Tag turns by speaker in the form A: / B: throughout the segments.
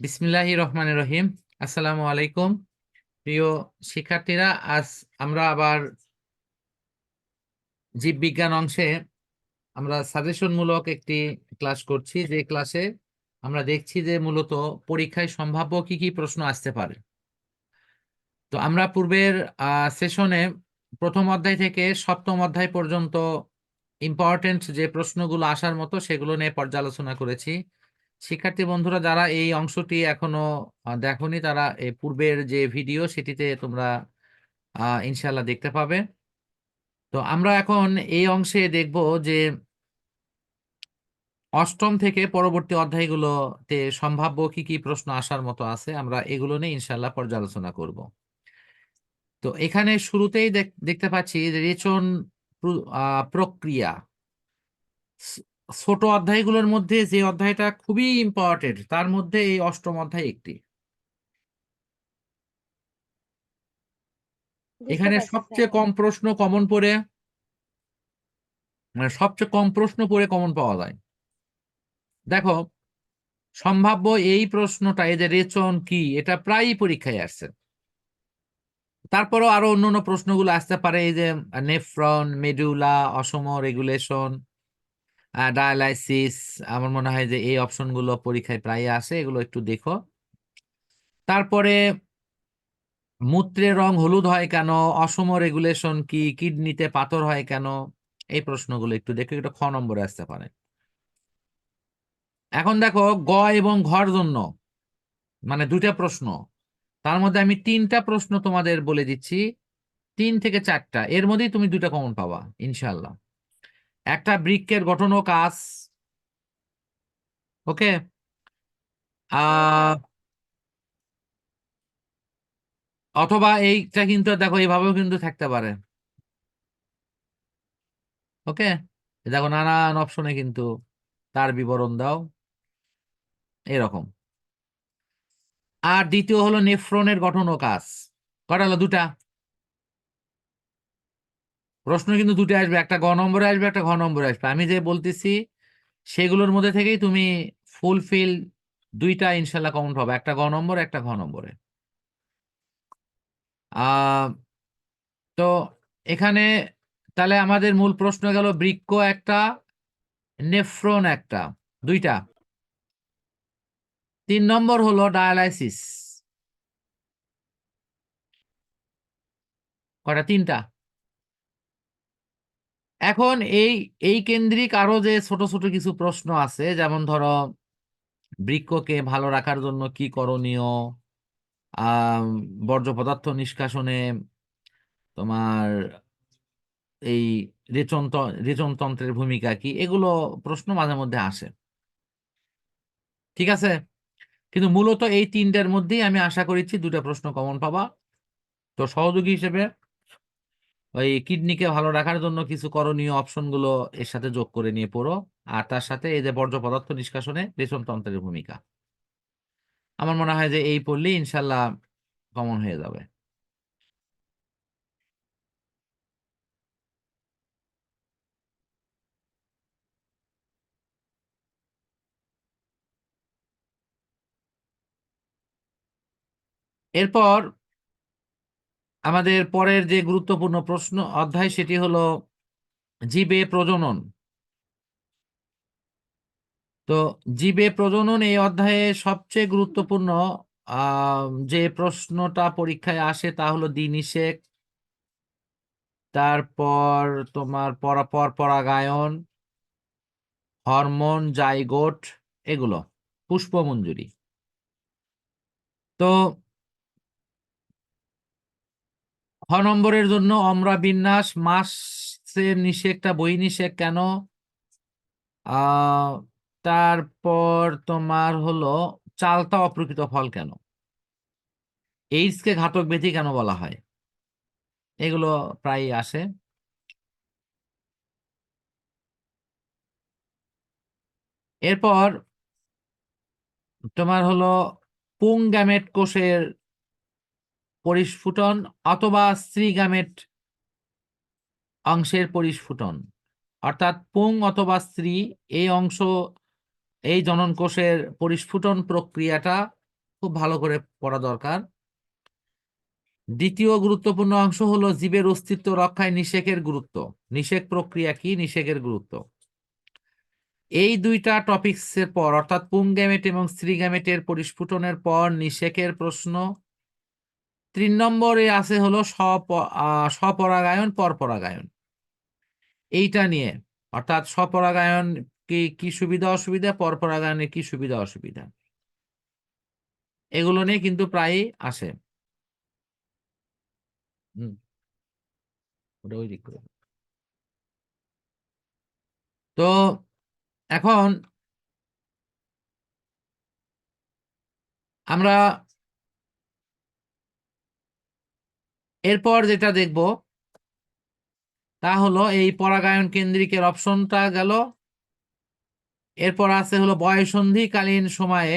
A: বিসমিল্লাহির রহমানির রহিম। আসসালামু আলাইকুম প্রিয় শিক্ষার্থীরা। আজ আমরা আবার জীববিজ্ঞান অংশে আমরা সাজেশনমূলক একটি ক্লাস করছি, যে ক্লাসে আমরা দেখছি যে মূলত পরীক্ষায় সম্ভাব্য কি কি প্রশ্ন আসতে পারে। তো আমরা পূর্বের সেশনে প্রথম অধ্যায় থেকে সপ্তম অধ্যায় পর্যন্ত ইম্পর্টেন্ট যে প্রশ্নগুলো আসার মতো সেগুলো নিয়ে পর্যালোচনা করেছি। শিক্ষার্থী বন্ধুরা যারা এই অংশটি এখনো দেখোনি, তারা এই পূর্বের যে ভিডিও সেটিতে তোমরা ইনশাল্লাহ দেখতে পাবে। তো আমরা এখন এই অংশে দেখব যে অষ্টম থেকে পরবর্তী অধ্যায়গুলোতে সম্ভাব্য কি কি প্রশ্ন আসার মতো আছে, আমরা এগুলো নিয়ে ইনশাল্লাহ পর্যালোচনা করব। তো এখানে শুরুতেই দেখতে পাচ্ছি যে রেচন প্রক্রিয়া। ছোট অধ্যায়গুলোর মধ্যে যে অধ্যায়টা খুবই ইম্পর্টেন্ট তার মধ্যে এই অষ্টম অধ্যায় একটি।
B: বুঝতে
A: এখানে
B: পারছি
A: সবচেয়ে
B: স্যার।
A: কম প্রশ্ন কমন পড়ে, মানে সবচেয়ে কম প্রশ্ন পড়ে কমন পাওয়া যায়। দেখো, সম্ভাব্য এই প্রশ্নটা, এই যে রেচন কি, এটা প্রায়ই পরীক্ষায় আসছে। তারপরও আরো অন্যান্য প্রশ্নগুলো আসতে পারে, এই যে নেফ্রন, মেডুলা, অসম রেগুলেশন, ডায়ালাইসিস। আমার মনে হয় যে এই অপশনগুলো পরীক্ষায় প্রায় আসে, এগুলো একটু দেখো। তারপরে মূত্রের রং হলুদ হয় কেন, অসম রেগুলেশন কি, কিডনিতে পাথর হয় কেন, এই প্রশ্নগুলো একটু দেখো, এটা খ নম্বরে আসতে পারে। এখন দেখো, গ এবং ঘর জন্য মানে দুইটা প্রশ্ন, তার মধ্যে আমি তিনটা প্রশ্ন তোমাদের বলে দিচ্ছি, 3 থেকে 4টা, এর মধ্যেই তুমি দুইটা কমন পাবা ইনশাল্লাহ। একটা বৃক্কের গঠন ও কাজ, ওকে।
B: হ্যাঁ স্যার।
A: অথবা এইটা কিন্তু দেখো এইভাবেও কিন্তু থাকতে পারে, ওকে। দেখো নানান অপশনে কিন্তু তার বিবরণ দাও এরকম। আর দ্বিতীয় হলো নেফ্রনের গঠন ও কাজ। কটা হলো? দুটা প্রশ্ন কিন্তু দুটো আসবে, একটা গ নম্বরে আসবে, একটা ঘ নম্বরে আসবে। আমি যে বলতেছি সেগুলোর মধ্যে থেকেই তুমি ফুলফিল দুইটা ইনশাল্লাহ কমন পাবে, একটা গ নম্বর, একটা ঘ নম্বরে। আহ তো এখানে তাহলে আমাদের মূল প্রশ্ন গেল বৃক্ক একটা, নেফ্রন একটা, দুইটা। 3 নম্বর হলো ডায়ালাইসিস। কটা? তিনটা। এখন এই এই কেন্দ্রিক আরো যে ছোট ছোট কিছু প্রশ্ন আছে, যেমন ধরো বৃক্ককে ভালো রাখার জন্য কি করণীয়, আহ বর্জ্য পদার্থ নিষ্কাশনে তোমার এই রেচনতন্ত্রের ভূমিকা কি, এগুলো প্রশ্ন মাঝে মধ্যে আসে, ঠিক আছে। কিন্তু মূলত এই তিনটার মধ্যেই আমি আশা করেছি দুটা প্রশ্ন কমন পাবা। তো সহযোগী হিসেবে ওই কিডনিকে ভালো রাখার জন্য কিছু করণীয় অপশনগুলো এর সাথে যোগ করে নিয়ে পড়ো। আর তার সাথে এই যে বর্জ্য পদার্থ নিষ্কাশনে রেচনতন্ত্রের ভূমিকা, আমার মনে হয় যে এই পড়লেই ইনশাল্লাহ কমন হয়ে যাবে। এরপর আমাদের পরের যে গুরুত্বপূর্ণ প্রশ্ন অধ্যায় সেটি হলো জীবে প্রজনন। তো জীবে প্রজনন এই অধ্যায়ে সবচেয়ে গুরুত্বপূর্ণ যে প্রশ্নটা পরীক্ষায় আসে তা হলো দিনিষেক, তারপর তোমার পরাগায়ন, হরমোন, জাইগোট, এগুলো, পুষ্পমঞ্জুরি। তো খ নম্বরের জন্য অম্রা বিন্যাস, মাসের নিষেকটা বহির্নিষেক কেন, আহ তারপর তোমার হলো চালতা অপ্রকৃত ফল কেন, এইডস কে ঘাতক ব্যাধি কেন বলা হয়, এগুলো প্রায় আসে। এরপর তোমার হলো পুং গ্যামেট কোষের পরিস্ফুটন অথবা স্ত্রী গ্যামেট অংশের পরিস্ফুটন, অর্থাৎ পুং অথবা স্ত্রী এই অংশ, এই জনন কোষের পরিস্ফুটন প্রক্রিয়াটা খুব ভালো করে পড়া দরকার। দ্বিতীয় গুরুত্বপূর্ণ অংশ হলো জীবের অস্তিত্ব রক্ষায় নিষেকের গুরুত্ব। নিষেক প্রক্রিয়া কি, নিষেকের গুরুত্ব। এই দুইটা টপিকসের পর অর্থাৎ পুংগ্যামেট এবং স্ত্রীগ্যামেটের পরিস্ফুটনের পর নিষেকের প্রশ্ন। 3 নম্বরে আছে হলো স্বপরাগায়ন পরপরাগায়ন, এইটা নিয়ে, অর্থাৎ স্বপরাগায়ন কি কি সুবিধা অসুবিধা, পরপরাগায়নের কি সুবিধা অসুবিধা, এগুলো নিয়ে কিন্তু প্রায়ই আসে। হুম, ওটা ওই দিক করে। তো এখন আমরা এরপর যেটা দেখব তা হলো এই পরাগায়ন কেন্দ্রিকের অপশনটা গেল। এরপর আছে হলো বয়ঃসন্ধিকালীন সময়ে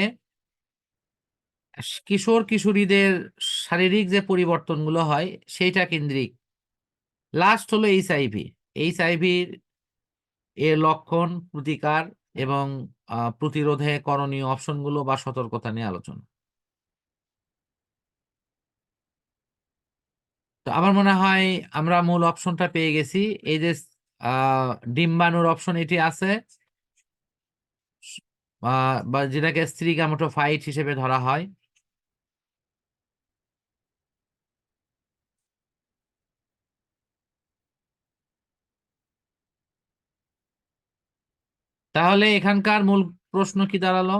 A: কিশোর কিশোরীদের শারীরিক যে পরিবর্তনগুলো হয় সেইটা কেন্দ্রিক। লাস্ট হলো এইচআইভি। এইচআইভির এর লক্ষণ, প্রতিকার এবং প্রতিরোধে করণীয় অপশনগুলো বা সতর্কতা নিয়ে আলোচনা। তো আমার মনে হয় আমরা মূল অপশনটা পেয়ে গেছি। এই যে ডিম্বাণুর অপশন এটি আছে, বা যেটাকে স্ত্রী গ্যামেটোফাইট হিসেবে ধরা হয়। তাহলে এখানকার মূল প্রশ্ন কি দাঁড়ালো?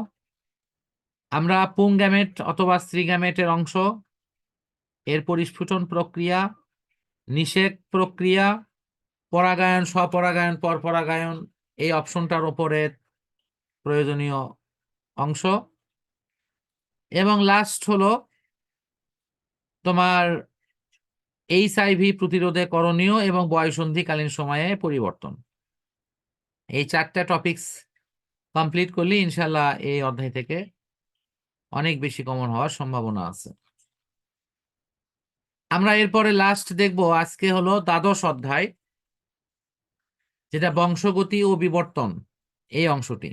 A: আমরা পুংগ্যামেট অথবা স্ত্রী গ্যামেটের অংশ, এর পরিস্ফুটন প্রক্রিয়া, নিষেক প্রক্রিয়া, পরাগায়ন স্বপরাগায়ন পরপরাগায়ন, এই অপশনটার উপরে প্রয়োজনীয় অংশ, এবং লাস্ট হলো তোমার এইচআইভি প্রতিরোধে করণীয় এবং বয়ঃসন্ধিকালীন সময়ে পরিবর্তন। এই 4টা টপিকস কমপ্লিট করলে ইনশাল্লাহ এই অধ্যায় থেকে অনেক বেশি কমন হওয়ার সম্ভাবনা আছে। আমরা এরপরে লাস্ট দেখব আজকে হলো দ্বাদশ অধ্যায়, যেটা বংশগতি ও বিবর্তন, এই অংশটি।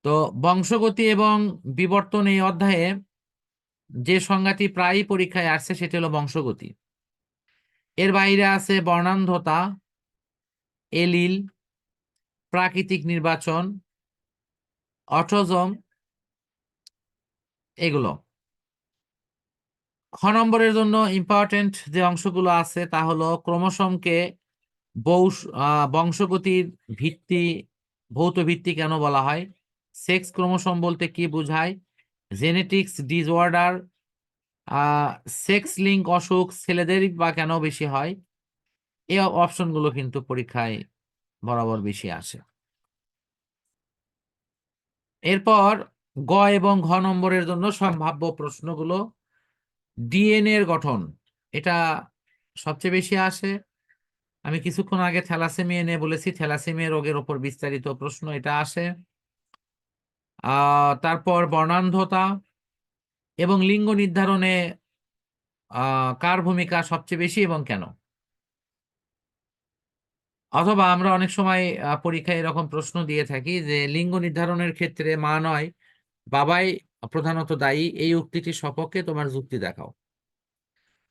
A: তো বংশগতি এবং বিবর্তন এই অধ্যায়ে যে সংজ্ঞাটি প্রায়ই পরীক্ষায় আসছে সেটি হলো বংশগতি। এর বাইরে আছে বর্ণান্ধতা, এলিল, প্রাকৃতিক নির্বাচন, অটোজম, এগুলো। খ নম্বরের জন্য ইম্পর্টেন্ট যে অংশগুলো আছে তা হলো ক্রোমোসোমকে বংশগতির ভিত্তি, ভৌত ভিত্তি কেন বলা হয়, সেক্স ক্রোমোসোম বলতে কি বোঝায়, জেনেটিক্স ডিসঅর্ডার, সেক্স লিঙ্ক অসুখ ছেলেদেরই বা কেন বেশি হয়, এই অপশনগুলো কিন্তু পরীক্ষায় বরাবর বেশি আসে। এরপর গ এবং ঘ নম্বরের জন্য সম্ভাব্য প্রশ্নগুলো, ডিএনএ এর গঠন, এটা সবচেয়ে বেশি আসে। আমি কিছুক্ষণ আগে থ্যালাসেমিয়া নিয়ে বলেছি, থ্যালাসেমিয়া রোগের ওপর বিস্তারিত প্রশ্ন এটা আসে। তারপর বর্ণান্ধতা এবং লিঙ্গ নির্ধারণে কার ভূমিকা সবচেয়ে বেশি এবং কেন। অথবা আমরা অনেক সময় পরীক্ষায় এরকম প্রশ্ন দিয়ে থাকি যে লিঙ্গ নির্ধারণের ক্ষেত্রে মা নয় বাবাই প্রধানত দায়ী, এই উক্তিটির সপক্ষে তোমার যুক্তি দেখাও।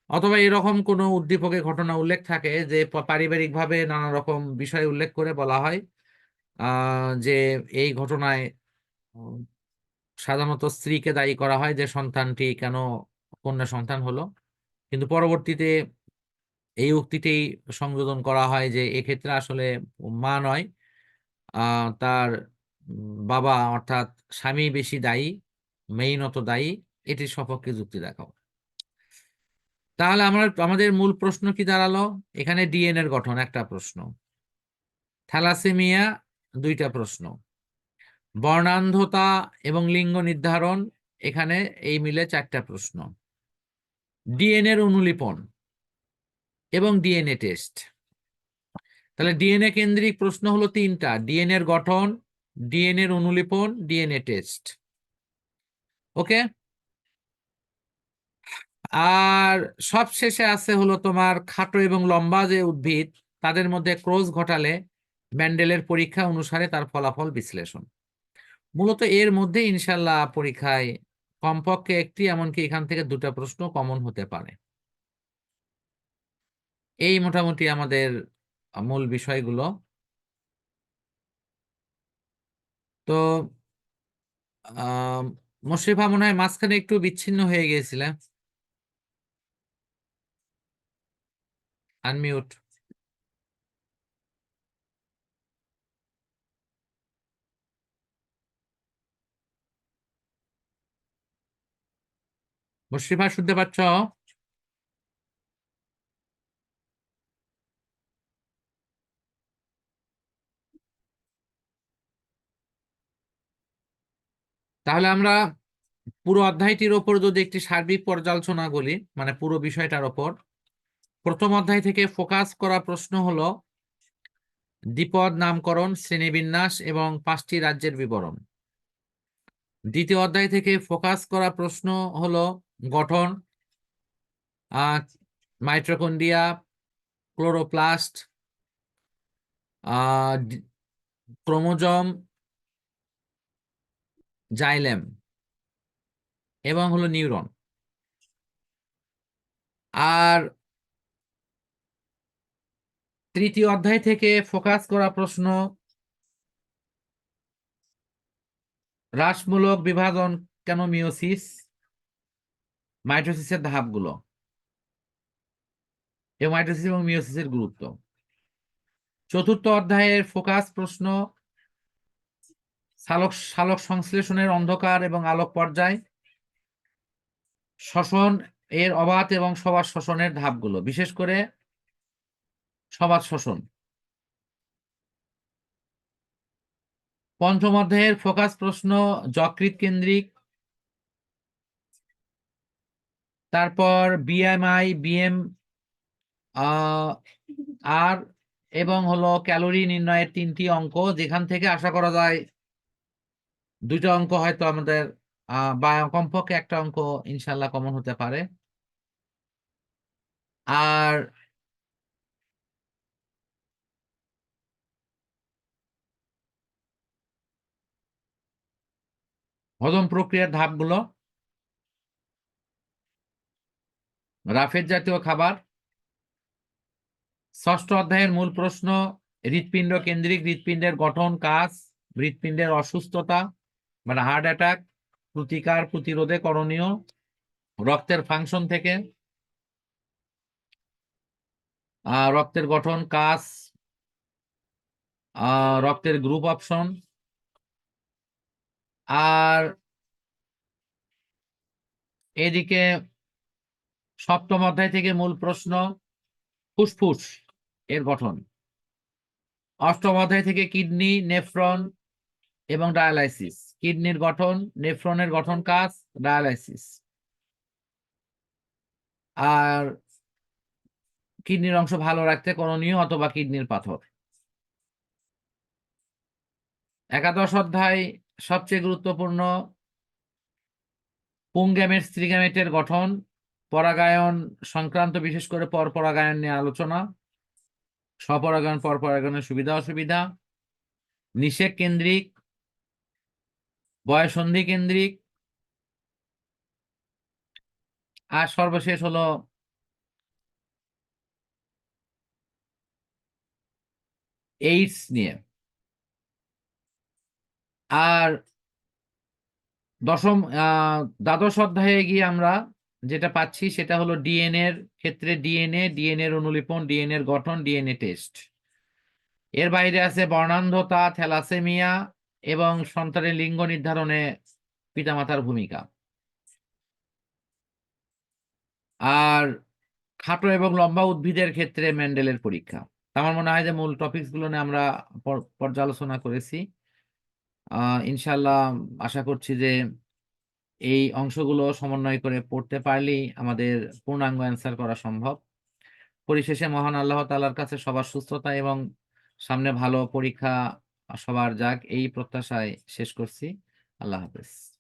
A: অথবা এরকম কোনো উদ্দীপকে ঘটনা উল্লেখ থাকে যে পারিবারিকভাবে নানা রকম বিষয় উল্লেখ করে বলা হয় যে এই ঘটনায় উম, সাধারণত স্ত্রীকে দায়ী করা হয় যে সন্তানটি কেন কন্যা সন্তান হলো, কিন্তু পরবর্তীতে এই উক্তিটি সংযোজন করা হয় যে এক্ষেত্রে আসলে মা নয়, তার বাবা অর্থাৎ স্বামী বেশি দায়ী, মেইনত দায়ী, এটির সপক্ষে যুক্তি দেখাও। তাহলে আমাদের মূল প্রশ্ন কি দাঁড়ালো? এখানে ডিএনএর গঠন একটা প্রশ্ন, থ্যালাসেমিয়া 2টা প্রশ্ন, বর্ণান্ধতা এবং লিঙ্গ নির্ধারণ এখানে এই মিলে 4টা প্রশ্ন, ডিএনএর অনুলিপন এবং ডিএনএ টেস্ট। তাহলে ডিএনএ কেন্দ্রিক প্রশ্ন হলো 3টা, ডিএনএ এর গঠন, ডিএনএ এর অনুলিপন, ডিএনএ টেস্ট। ওকে। আর সব শেষে আছে হলো তোমার খাটো এবং লম্বা যে উদ্ভিদ তাদের মধ্যে ক্রস ঘটালে ম্যান্ডেলের পরীক্ষা অনুসারে তার ফলাফল বিশ্লেষণ। মূলত এর মধ্যে ইনশাল্লাহ পরীক্ষায় কমপক্ষে একটি, এমনকি এখান থেকে দুটো প্রশ্ন কমন হতে পারে। এই মোটামুটি আমাদের মূল বিষয়গুলো। তো আহ মুশরিফা মনে হয় মাঝখানে একটু বিচ্ছিন্ন হয়ে গিয়েছিলে। আনমিউট। মুশরিফা শুনতে পাচ্ছ? তাহলে আমরা পুরো অধ্যায়টির ওপর যদি একটি সার্বিক পর্যালোচনা করি, মানে পুরো বিষয়টার ওপর, প্রথম অধ্যায় থেকে ফোকাস করা প্রশ্ন হলো দ্বিপদ নামকরণ, শ্রেণীবিন্যাস এবং 5টি রাজ্যের বিবরণ। দ্বিতীয় অধ্যায় থেকে ফোকাস করা প্রশ্ন হলো গঠন, মাইটোকন্ড্রিয়া, ক্লোরোপ্লাস্ট, ক্রোমোজোম, জাইলেম এবং হলো নিউরন। আর তৃতীয় অধ্যায় থেকে ফোকাস করা প্রশ্ন হ্রাসমূলক বিভাজন কেন মিওসিস, মাইটোসিসের ধাপগুলো এবং মাইটোসিস এবং মিওসিসের গুরুত্ব। চতুর্থ অধ্যায়ের ফোকাস প্রশ্ন সালোক সালোক সংশ্লেষণের অন্ধকার এবং আলোক পর্যায়, শ্বসন এর অবাত এবং সবাত শ্বসনের ধাপগুলো, বিশেষ করে সবাত শ্বসন। পঞ্চম অধ্যায়ের ফোকাস প্রশ্ন যকৃৎ কেন্দ্রিক, তারপর বিএমআই, বিএম আর এবং হলো ক্যালোরি নির্ণয়ের 3টি অঙ্ক, যেখান থেকে আশা করা যায় 2টা অঙ্ক হয়তো আমাদের বা কমপক্ষে একটা অঙ্ক ইনশাল্লাহ কমন হতে পারে। আর হজম প্রক্রিয়ার ধাপগুলো, রাফেজ জাতীয় খাবার। ষষ্ঠ অধ্যায়ের মূল প্রশ্ন হৃৎপিণ্ড কেন্দ্রিক, হৃৎপিণ্ডের গঠন, কাজ, হৃৎপিণ্ডের অসুস্থতা মানে হার্ট অ্যাটাক, প্রতিকার প্রতিরোধে করণীয়, রক্তের ফাংশন থেকে রক্তের গঠন, কাজ, রক্তের গ্রুপ অপশন। আর এদিকে সপ্তম অধ্যায় থেকে মূল প্রশ্ন ফুসফুস এর গঠন। অষ্টম অধ্যায় থেকে কিডনি, নেফ্রন এবং ডায়ালাইসিস, কিডনির গঠন, নেফ্রনের গঠন, কাজ, ডায়ালাইসিস। আর কিডনির অংশ ভালো রাখতে করণীয় অথবা কিডনির পাথর। একাদশ অধ্যায় সবচেয়ে গুরুত্বপূর্ণ পুংগ্যামেট, স্ত্রীগ্যামেটের গঠন, পরাগায়ন সংক্রান্ত বিশেষ করে পরপরাগায়ন নিয়ে আলোচনা, স্বপরাগায়ন পরপরাগায়নের সুবিধা অসুবিধা, নিষেক কেন্দ্রিক, বয়ঃসন্ধি কেন্দ্রিক, আর সর্বশেষ হলো এইডস নিয়ে। আর দ্বাদশ অধ্যায়ে গিয়ে আমরা যেটা পাচ্ছি সেটা হলো ডিএনএ এর ক্ষেত্রে ডিএনএ এর অনুলিপন, ডিএনএ এর গঠন, ডিএনএ টেস্ট। এর বাইরে আছে বর্ণান্ধতা, থ্যালাসেমিয়া এবং সন্তানের লিঙ্গ নির্ধারণে পিতামাতার ভূমিকা। আর খাটো এবং লম্বা উদ্ভিদের ক্ষেত্রে মেন্ডেলের পরীক্ষা। আমার মনে হয় যে মূল টপিকস গুলো নিয়ে আমরা পর্যালোচনা করেছি। ইনশাল্লাহ আশা করছি যে এই অংশগুলো সমন্বয় করে পড়তে পারলেই আমাদের পূর্ণাঙ্গ অ্যান্সার করা সম্ভব। পরিশেষে মহান আল্লাহ তাআলার কাছে সবার সুস্থতা এবং সামনে ভালো পরীক্ষা সবার যাক, এই প্রত্যাশায় শেষ করছি। আল্লাহ হাফেজ।